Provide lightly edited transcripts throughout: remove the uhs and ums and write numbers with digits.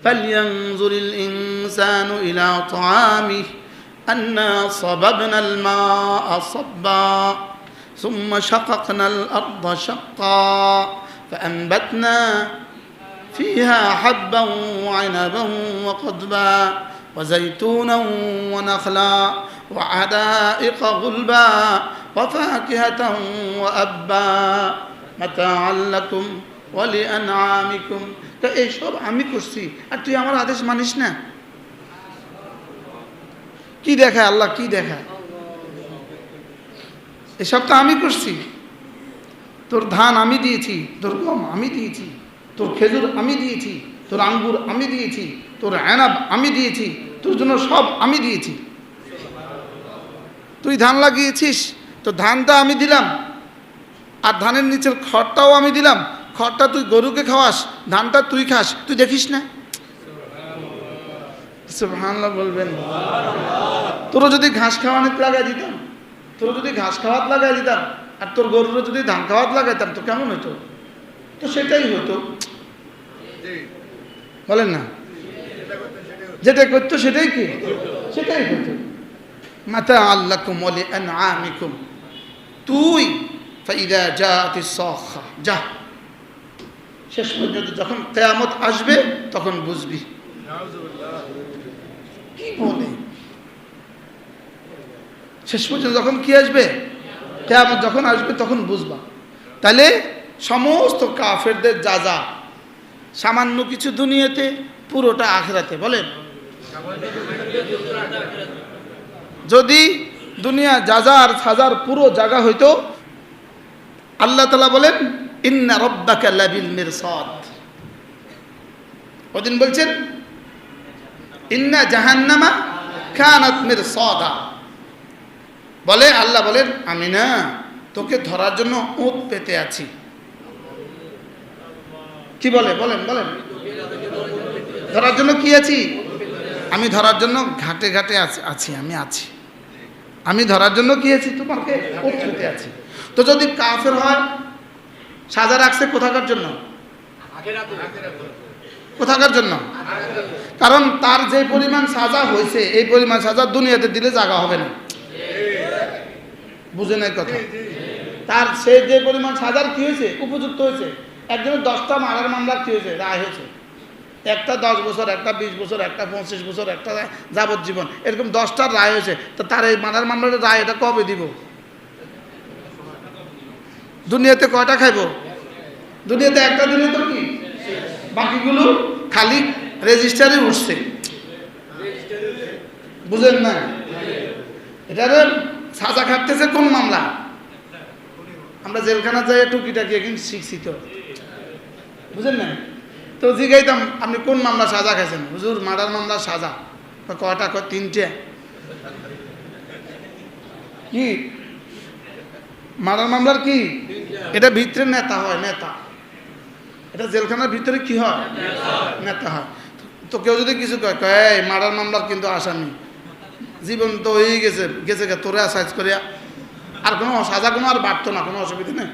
فلينظر الإنسان إلى طعامه أنا صببنا الماء صبا ثم شققنا الأرض شقا فأنبتنا فيها حبا وعنبا وقضبا وزيتونا ونخلا وحدائق غلبا وفاكهة وأبا متاعا لكم ولأنعامكم। তো এইসব আমি করছি আর তুই আমার আদেশ মানিস না। কি দেখায় আল্লাহ, কি দেখায়? এসব তো আমি করছি। তোর ধান আমি দিয়েছি, তোর গম আমি দিয়েছি, তোর খেজুর আমি দিয়েছি, তোর আঙ্গুর আমি দিয়েছি, তোর আনাব আমি দিয়েছি, তোর জন্য সব আমি দিয়েছি। তুই ধান লাগিয়েছিস, তো ধানটা আমি দিলাম, আর ধানের নিচের খড়টাও আমি দিলাম। খড়টা তুই গরুকে খাওয়াস, ধানটা তুই খাস, তুই দেখিস না? সুবহানাল্লাহ বলবেন। তোরা যদি ঘাস খাওয়ানোর লাগাই দিতাম, তোরা যদি ঘাস খাওয়াত লাগাই দিতাম, আর তোর গরুরা যদি ধান খাওয়াত লাগাইতাম, তো কেমন হতো? তো সেটাই হতো, বলেন না? যেটা করতো সেটাই কি? সেটাই হতো। মাতাআল লাকুম ওয়া লিআনআমিকুম। তুই ফাইদা জাআতিস সাখা, যা, শেষ পর্যন্ত যখন কিয়ামত আসবে তখন বুঝবি। কি বলে? শেষ পর্যন্ত যখন কি আসবে? কিয়ামত যখন আসবে তখন বুঝবা। তাহলে সমস্ত কাফেরদের যা যা, সামান্য কিছু দুনিয়াতে, পুরোটা আখিরাতে। বলেন, যদি দুনিয়া যাজার সাজার পুরো জায়গা হইতো, আল্লাহ তাআলা বলেন ইন্না রাব্বাকা লাবিল মিরসাদ। ওদিন বলছেন ইন্না জাহান্নামা কানাত মিরসাদা। বলে আল্লাহ বলেন আমি না তোকে ধরার জন্য ওঁত পেতে আছি। কি বলে? বলেন বলেন, ধরার জন্য কি আছি? আমি ধরার জন্য ঘাটে ঘাটে আছি, আমি আছি। আমি ধরার জন্য কি আছি? তোমাকে ওঁত পেতে আছি। তো যদি কাফের হয়, সাজা রাখছে কোথাকার জন্য? কোথাকার জন্য? কারণ তার যে পরিমাণ সাজা হয়েছে, এই পরিমাণ সাজা দুনিয়াতে দিলে জায়গা হবে না। বুঝে নাই কথা? তার সে যে পরিমাণ সাজার কি হয়েছে, উপযুক্ত হয়েছে। একজনের 10টা মারার মামলার কি হয়েছে, রায় হয়েছে। একটা 10 বছর, একটা 20 বছর, একটা 25 বছর, একটা যাবজ্জীবন, এরকম 10টার রায় হয়েছে। তো তার এই মারার মামলার রায় এটা কবে দিব? দুনিয়াতে কয়টা খাইব? দুনিয়াতে একটা দিনে তো কি, বাকিগুলো খালি রেজিস্টারে উঠছে। বুঝেন না? এটার সাজা খাটতেছে কোন মামলা? আমরা জেলখানা যাই টুকিটাকি কিন্তু শিখছি তো, বুঝেন না? তো জিগাইতাম আপনি কোন মামলা সাজা খাইছেন? হুজুর মার্ডার মামলা সাজা। কয়টা? 3টে। কি মার্ডার মামলার কি? এটা ভিতরে নেতা হয়, নেতা। এটা জেলখানার ভিতরে কি হয়? নেতা হয়। তো কেউ যদি কিছু কয় এই মার্ডার মামলার কিন্তু আসামি, জীবন তো হয়েই গেছে, গেছে গে তোরে সাইজ করে, আর কোনো সাজা কোনো আর বাড়তো না, কোনো অসুবিধা নেই।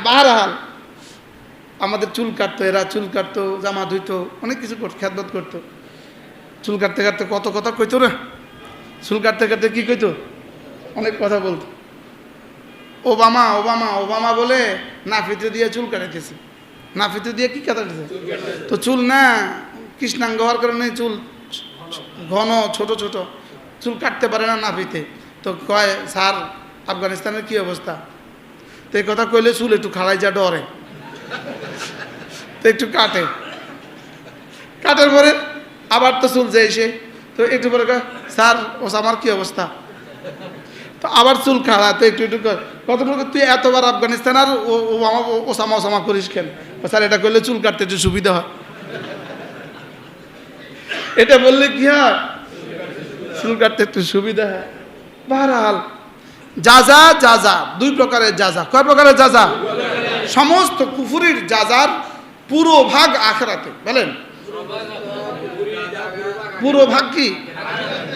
বারহাল আমাদের চুল কাটতো, এরা চুল কাটতো, জামা ধুইতো, অনেক কিছু করতো, খেদমত করতো। চুল কাটতে কাটতে কত কথা কইতো না। চুল কাটতে কাটতে কি কইতো? অনেক কথা বলতো। ওবামা ওবামা ওবামা বলে নাফিতে দিয়ে চুল কাটাইতেছে। নাফিতে দিয়ে কি কাটাইতেছে? তো চুল না কৃষ্ণাঙ্গ হওয়ার কারণে চুল ঘন ছোট ছোট, চুল কাটতে পারে না নাফিতে। তো কয় স্যার আফগানিস্তানের কি অবস্থা? তো এই কথা কইলে চুল একটু খাড়াই যা ডরে, তো একটু কাটে। কাটার পরে আবার তো চুল যায় এসে, তো একটু পরে কয় স্যার ওসামার কি অবস্থা? তো আবার চুল খাড়া, তো একটু একটু কতটুকু তুই এতবার আফগানিস্তান আর ওসামা ওসামা করিস কেন? স্যার এটা করলে চুল কাটতে একটু সুবিধা হয়। এটা বললে কি হয়? চুল কাটতে একটু সুবিধা হয়। বাহরহাল যাজা যাজা, 2 প্রকারের যাজা। কয় প্রকারের যাজা? সমস্ত কুফরির যাজার পুরো ভাগ আখিরাতে। বলেন পুরো ভাগ কি?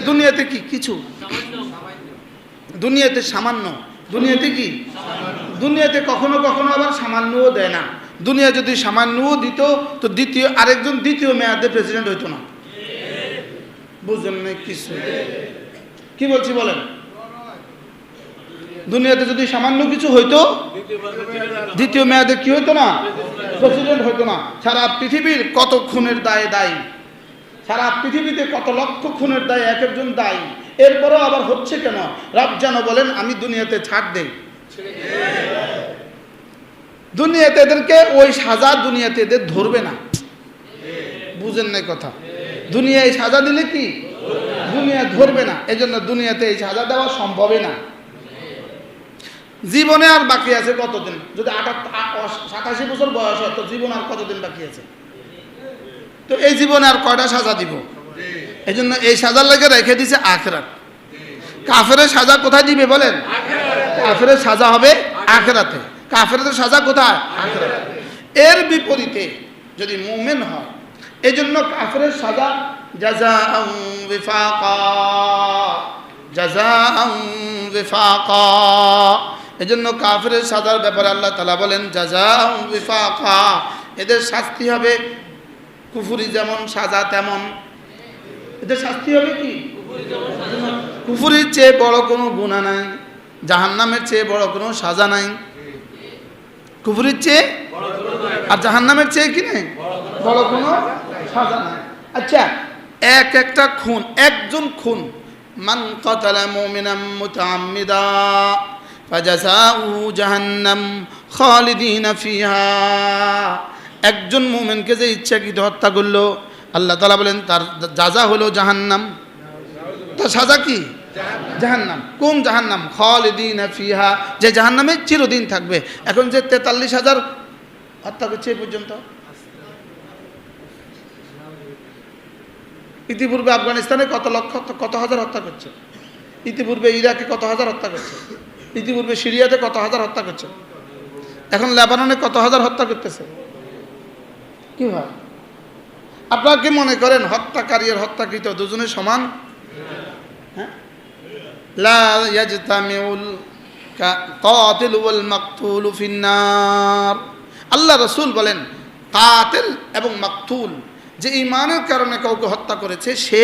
দুনিয়াতে কি কিছু, দুনিয়াতে সামান্য, দুনিয়াতে কি, দুনিয়াতে কখনো কখনো আবার সামান্যও দেয় না। দুনিয়া যদি সামান্যও দিত তো আরেকজন দ্বিতীয় মেয়াদে প্রেসিডেন্ট হইতো না। বুঝলেন না কিছু? কি বলছি বলেন? দুনিয়াতে যদি সামান্য কিছু হইতো দ্বিতীয় মেয়াদে কি হইতো না? প্রেসিডেন্ট হইতো না। সারা পৃথিবীর কত খুনের দায়ে দায়ী, সারা পৃথিবীতে কত লক্ষ খুনের দায়ে এক একজন দায়ী, এরপরও আবার হচ্ছে কেন? রব যেন বলেন আমি দুনিয়াতে ছাড় দেই, দুনিয়াতে এদেরকে ওই সাজা দুনিয়াতে এদের ধরবে না। বুঝেন নাই কথা? দুনিয়ায় সাজা দিলে কি দুনিয়া ধরবে না, এজন্য দুনিয়াতে এই সাজা দেওয়া সম্ভবই না। জীবনে আর বাকি আছে কতদিন? যদি 87 বছর বয়স হয় তো জীবন আর কতদিন বাকি আছে? তো এই জীবনে আর কয়টা সাজা দিব? এই জন্য এই সাজার লেগে রেখে দিছে আখিরাত। কাফেরের সাজা কোথায় দিবে বলেন? কাফেরের সাজা হবে আখিরাতে। কাফেরদের সাজা কোথায়? আখিরাতে। এর বিপরীতে যদি মুমিন হয়, এই জন্য কাফেরের সাজা জাযাআন বিফাকা, জাযাআন বিফাকা। এই জন্য কাফেরের সাজার ব্যাপারে আল্লাহ তাআলা বলেন জাযাআন বিফাকা, এদের শাস্তি হবে কুফরি যেমন সাজা তেমন। এদের শাস্তি হবে কি? কুফরির চেয়ে বড় কোনো গুনাহ নাই, জাহান্নামের চেয়ে বড় কোনো সাজা নাই। কুফরির চেয়ে আর জাহান্নামের চেয়ে কি নেই? বড় কোনো সাজা নাই। আচ্ছা, একটা খুন, একজন খুন, মান কাতালা মুমিনাম মুতাআম্মিদা ফাজাযাউহু জাহান্নাম খালিদিনা ফিহা। একজন মুমিনকে যে ইচ্ছাকৃত হত্যা করলো, আল্লাহ তাআলা বলেন তার যাজা হলো জাহান্নাম। তার সাজা কি? জাহান্নাম। কোন জাহান্নাম? খালিদিনা ফিহা, যে জাহান্নামে চিরদিন থাকবে। এখন যে 43,000 হত্যা করছে এই পর্যন্ত, ইতিপূর্বে আফগানিস্তানে কত লক্ষ কত হাজার হত্যা করছে, ইতিপূর্বে ইরাকে কত হাজার হত্যা করছে, ইতিপূর্বে সিরিয়াতে কত হাজার হত্যা করছে, এখন লেবাননে কত হাজার হত্যা করতেছে। কি হয়? আপনারা কি মনে করেন হত্যাকারী আর হত্যাকৃত দুজনে সমান? হ্যাঁ, লা ইয়াজতামিউল কাতিল ওয়াল মাকতুল ফিন্নার। আল্লাহ রাসূল বলেন কাতিল এবং মাকতুল, যে ঈমানের কারণে কাউকে হত্যা করেছে সে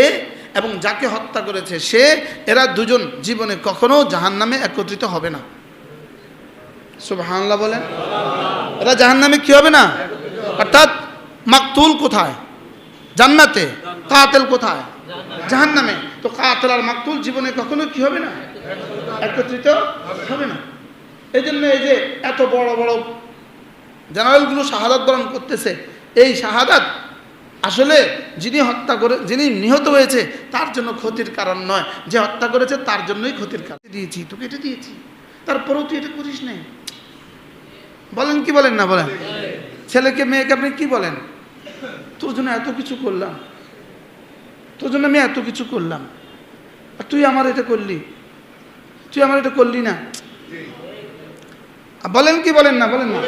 এবং যাকে হত্যা করেছে সে, এরা দুজন জীবনে কখনো জাহান্নামে একত্রিত হবে না। সুবহানাল্লাহ বলেন। এরা জাহান্নামে কি হবে না? অর্থাৎ মাকতুল কোথায়? জান্নাতে। কাতিল কোথায়? জাহান্নামে। তো কাতিল আর মাকতুল জীবনে কখনো কি হবে না? একত্রিত হবে না। এই জন্য এই যে এত বড় বড় জেনারেলগুলো শাহাদাত বরণ করতেছে, এই শাহাদাত আসলে যিনি নিহত হয়েছে তার জন্য ক্ষতির কারণ নয়, যে হত্যা করেছে তার জন্যই ক্ষতির কারণ। দিয়েছি তোকে, এটা দিয়েছি, তারপরেও তুই এটা করিস নাই। বলেন কি বলেন না বলেন? ছেলেকে মেয়েকে আপনি কি বলেন? তোর জন্য এত কিছু করলাম, তোর জন্য আমি এত কিছু করলাম, আর তুই আমার এটা করলি, তুই আমার এটা করলি না। বলেন কি বলেন না বলেন না?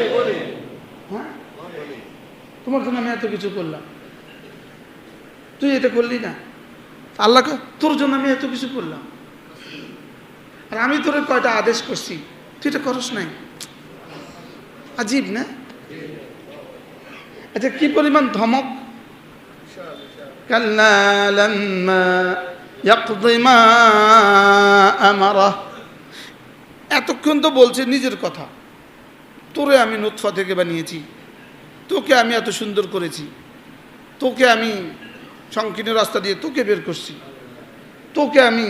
হ্যাঁ, তোমার জন্য আমি এত কিছু করলাম, তুই এটা করলি না। আল্লাহ তোর জন্য আমি এত কিছু করলাম, আর আমি তোর কয়টা আদেশ করছি, তুই এটা করস নাই। আজীব না? আচ্ছা, কি পরিমাণ ধমক! কাল্লা লাম্মা ইয়াকদি মা আমারা। এতক্ষণ তো বলছে নিজের কথা, তোরে আমি নুতফা থেকে বানিয়েছি, তোকে আমি এত সুন্দর করেছি, তোকে আমি সংকীর্ণ রাস্তা দিয়ে তোকে বের করছি, তোকে আমি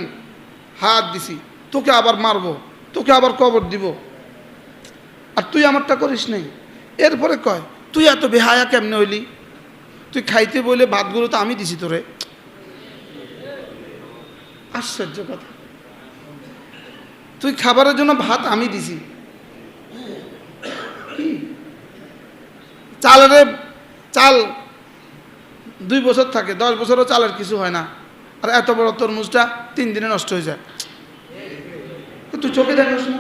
হাত দিছি, তোকে আবার মারবো, তোকে আবার কবর দিব, আর তুই আমারটা করিস নাই। এরপরে কয় তুই এত বেহায়া কেমনে হইলি? তুই খাইতে বলে ভাতগুলো তো আমি দিছি তোরে। আশ্চর্য কথা, তুই খাবারের জন্য ভাত আমি দিছি। কি চাল 2 বছর থাকে, 10 বছরও চালের কিছু হয় না, আর এত বড় তরমুজটা 3 দিনে নষ্ট হয়ে যায়। তুই চোখে দেখিস না?